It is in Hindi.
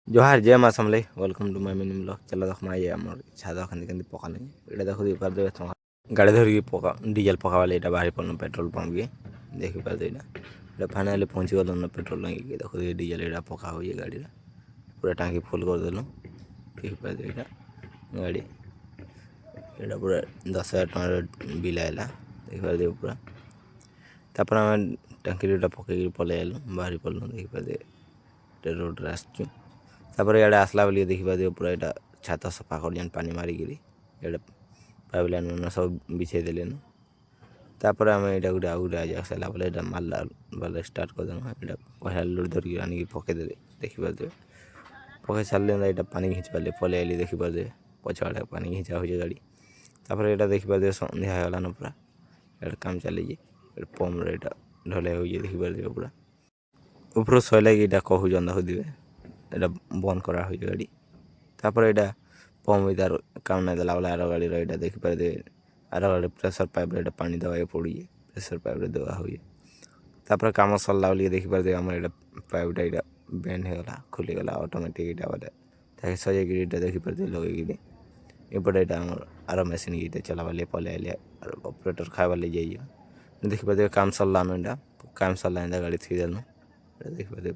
जोहार जय माँ Samlei welcome to my mini blog चला देखमा ये हमर छादा खंदी खंदी पकाने एटा देखो दी कर दे गाड़ी धरि पका डीजल पका वाले एटा बाहर पड़न पेट्रोल पंप के देखि पर देना एटा फाइनली पहुंची गलो न पेट्रोल लगी के देखो ये डीजल एटा पका हो ये गाड़ी पूरा टांकी फुल कर देलो देखि पर देना गाड़ी एटा पूरा 10,000 टका बिल आइला देखि पर दे पूरा तापर हम टांकी एटा पके पले आलो बाहर पड़लो देखि पर दे रोड रास्ता तापर इे आसला बेल देखिए पूरा यहाँ छात सफा कर पानी मारिकी इे पाइप लाइन में सब बिछे देले तापर आम यहाँ गोटे आउ गोटे आज सारा बेले मारला वाला स्टार्ट करदेल यहाँ पहला लोड धरिक आनिक पकईदे देखिपे पकई सारे यहाँ पानी घिंचवाले पले आली देखिपे पछाड़े पानी घिंचा हो गाड़ी तापर यहाँ देखिपे सन्ध्या होगा न पूरा यहाँ काम चली पम्प यहाँ ढलाई हो देखिपे पूरा ऊपर सैला कि कहूँ जंदा दिवे এটা বন্ধ করা হয়েছে গাড়ি তারপরে এটা পম্প তার কাম নাই দেলা বলে আরো গাড়ির এটা দেখিপারে আরো গাড়ি প্রেসার পাইপরে এটা পানি দেওয়া পড়িয়ে প্রেসার পাইপরে দেওয়া হয়ে তারপরে কাম সরলা বলে দেখিপারে আমার এটা পাইপটা এটা বেন্ড হয়ে গলা খুলে গলা অটোমেটিক এটা বলে তাকে সজাই গিয়ে এটা দেখিপারে লগে গিয়ে এরপরে এটা আমার আরো মেশিন গিয়ে চলাবালে পলে আলে আর অপারেটর খাইবালে যাই দেখিপারে কাম সরলা এটা কাম সরলা গাড়ি থুই দেল দেখিপারে